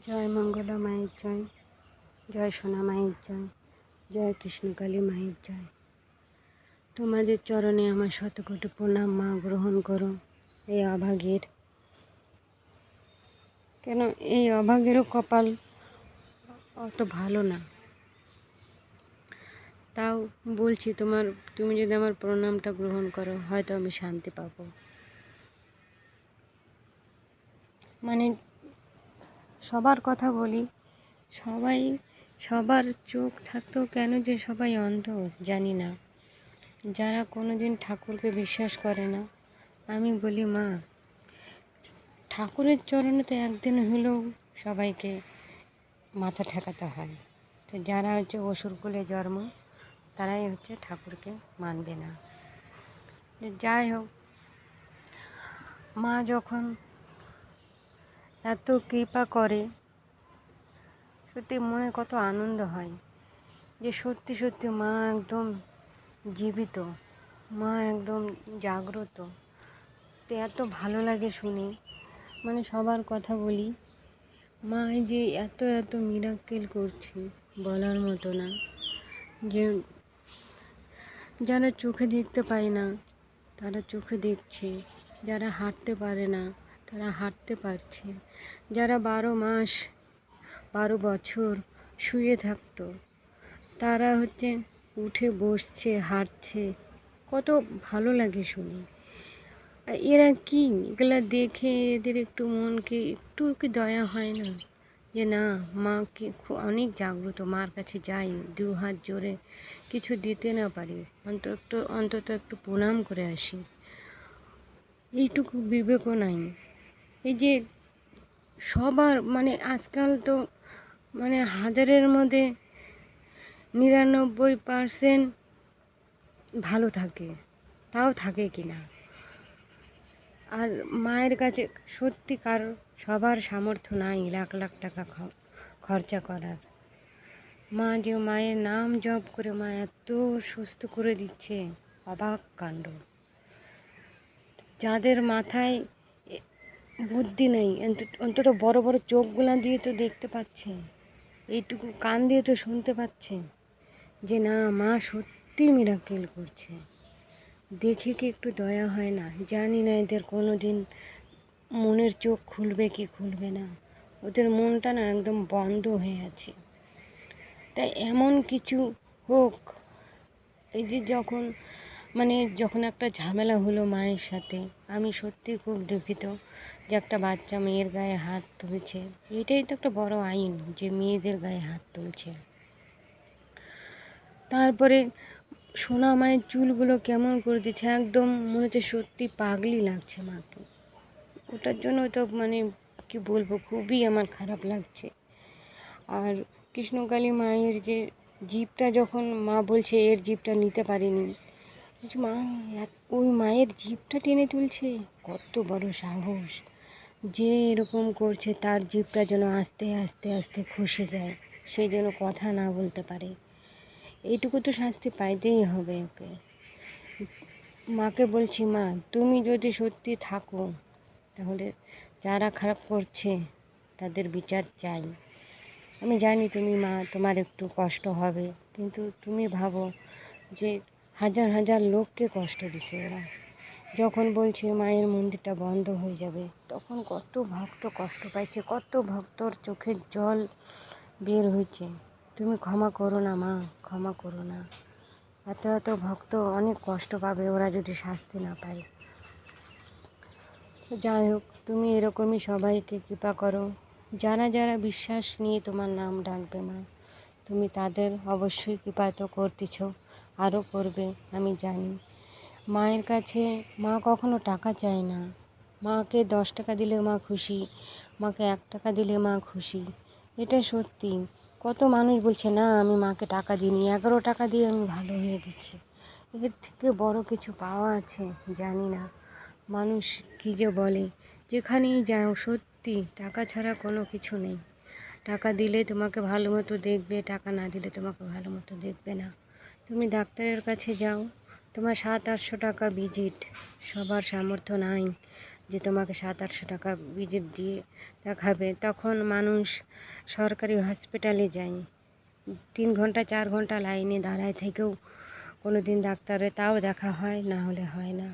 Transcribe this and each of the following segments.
জয় মঙ্গলা মায়ের জয়, জয় সোনা মায়ের জয়, জয় কৃষ্ণকালী মায়ের জয়। তোমাদের চরণে আমার শতকোটি প্রণাম মা, গ্রহণ করো এই অভাগীর। কেন এই অভাগেরও কপাল অত ভালো না, তাও বলছি তুমি যদি আমার প্রণামটা গ্রহণ করো হয়তো আমি শান্তি পাবো। মানে সবার কথা বলি, সবার চোখ থাকতেও কেন যে সবাই অন্ধ জানি না। যারা কোনোদিন ঠাকুরকে বিশ্বাস করে না, আমি বলি মা, ঠাকুরের চরণে তো একদিন হলেও সবাইকে মাথা ঠেকাতে হয়। তো যারা হচ্ছে অসুরকুলে জন্ম, তারাই হচ্ছে ঠাকুরকে মানবে না। যাই হোক, মা যখন এত কৃপা করে, সত্যি মনে কত আনন্দ হয় যে সত্যি সত্যি মা একদম জীবিত, মা একদম জাগ্রত। তো এত ভালো লাগে শুনে। মানে সবার কথা বলি, মা এই যে এত এত মিরাক্কেল করছে বলার মতো না। যে যারা চোখে দেখতে পায় না তারা চোখে দেখছে, যারা হাঁটতে পারে না তারা হাঁটতে পারছে, যারা 12 মাস 12 বছর শুয়ে থাকতো তারা হচ্ছে উঠে বসছে, হাঁটছে। কত ভালো লাগে শুনে। আর এরা কি, এগুলা দেখে এদের একটু মনকে একটু কি দয়া হয় না? যে না, মা কি অনেক জাগ্রত, মার কাছে যাই, 2 হাত জোরে কিছু দিতে না পারি, অন্তত একটু প্রণাম করে আসি, এইটুকু বিবেকও নাই। এই যে সবার মানে আজকাল তো মানে 1000-এর মধ্যে 99% ভালো থাকে, তাও থাকে কিনা। আর মায়ের কাছে সত্যিকার সবার সামর্থ্য নাই লাখ লাখ টাকা খরচা করার। মা যে মায়ের নাম জপ করে মা এত সুস্থ করে দিচ্ছে, অবাক কাণ্ড। যাদের মাথায় বুদ্ধি নেই, অন্তত বড় বড় চোখগুলা দিয়ে তো দেখতে পাচ্ছে, এইটুকু কান দিয়ে তো শুনতে পাচ্ছে যে না, মা সত্যি মিরাকেল করছে। দেখে কি একটু দয়া হয় না? জানি না এদের কোনো দিন মনের চোখ খুলবে কি খুলবে না। ওদের মনটা না একদম বন্ধ হয়ে আছে। তাই এমন কিছু হোক, এই যে যখন একটা ঝামেলা হলো মায়ের সাথে, আমি সত্যি খুব দুঃখিত যে একটা বাচ্চা মেয়ের গায়ে হাত তুলছে। এটাই তো একটা বড় আইন যে মেয়েদের গায়ে হাত তুলছে। তারপরে সোনা মায়ের চুলগুলো কেমন করে দিচ্ছে, একদম মনে হচ্ছে সত্যি পাগলি লাগছে মাকে। ওটার জন্য তো মানে কি বলবো, খুবই আমার খারাপ লাগছে। আর কৃষ্ণকালী মায়ের যে জিভটা, যখন মা বলছে এর জিভটা নিতে পারিনি, মা ওই মায়ের জিভটা টেনে তুলছে, কত বড় সাহস! যে এরকম করছে তার জিভটা যেন আস্তে আস্তে আস্তে খসে যায়, সে যেন কথা না বলতে পারে। এইটুকু তো শাস্তি পাইতেই হবে ওকে। মাকে বলছি, মা তুমি যদি সত্যি থাকো তাহলে যারা খারাপ করছে তাদের বিচার চাই। আমি জানি তুমি মা, তোমার একটু কষ্ট হবে, কিন্তু তুমি ভাবো যে হাজার হাজার লোককে কষ্ট দিছে ওরা। যখন বলছে মায়ের মন্দিরটা বন্ধ হয়ে যাবে, তখন কত ভক্ত কষ্ট পাইছে, কত ভক্তর চোখের জল বের হয়েছে। তুমি ক্ষমা করো না মা, ক্ষমা করো না। এত এত ভক্ত অনেক কষ্ট পাবে ওরা যদি শাস্তি না পায়। যাই হোক, তুমি এরকমই সবাইকে কৃপা করো। যারা যারা বিশ্বাস নিয়ে তোমার নাম ডাকবে মা, তুমি তাদের অবশ্যই কৃপা তো করতেছ, আরও করবে আমি জানি। মায়ের কাছে মা কখনো টাকা চায় না। মাকে 10 টাকা দিলে মা খুশি, মাকে 1 টাকা দিলে মা খুশি। এটা সত্যি। কত মানুষ বলছে না আমি মাকে টাকা দিইনি, 11 টাকা দিয়ে আমি ভালো হয়ে গেছি। এর থেকে বড় কিছু পাওয়া আছে জানি না। মানুষ কী যে বলে, যেখানেই যাও সত্যি টাকা ছাড়া কোনো কিছু নেই। টাকা দিলে তোমাকে ভালো মতো দেখবে, টাকা না দিলে তোমাকে ভালো মতো দেখবে না। তুমি ডাক্তারের কাছে যাও, তোমার 700-800 টাকা ভিজিট, সবার সামর্থ্য নাই যে তোমাকে 700-800 টাকা ভিজিট দিয়ে দেখাবে, তখন মানুষ সরকারি হসপিটালে যায়, 3 ঘন্টা 4 ঘন্টা লাইনে দাঁড়ায় থেকেও কোনো দিন ডাক্তারে তাও দেখা হয়, না হলে হয় না।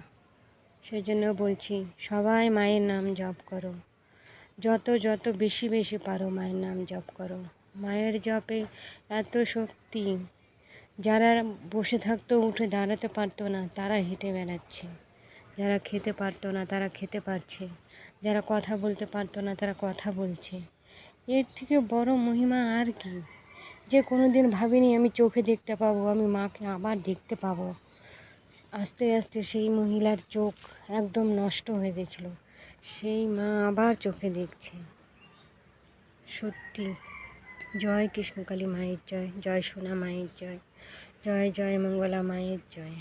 সেই জন্য বলছি সবাই মায়ের নাম জপ করো, যত যত বেশি বেশি পারো মায়ের নাম জপ করো। মায়ের জপে এত শক্তি, যারা বসে থাকতো উঠে দাঁড়াতে পারতো না তারা হেঁটে বেড়াচ্ছে, যারা খেতে পারতো না তারা খেতে পারছে, যারা কথা বলতে পারতো না তারা কথা বলছে। এর থেকে বড় মহিমা আর কি? যে কোনো দিন ভাবিনি আমি চোখে দেখতে পাবো, আমি মাকে আবার দেখতে পাবো। আস্তে আস্তে সেই মহিলার চোখ একদম নষ্ট হয়ে গেছিল, সেই মা আবার চোখে দেখছে। সত্যি, জয় কৃষ্ণকালী মায়ের জয়, জয় সোনা মায়ের জয়, জয় জয় মঙ্গলা মায়ের জয়।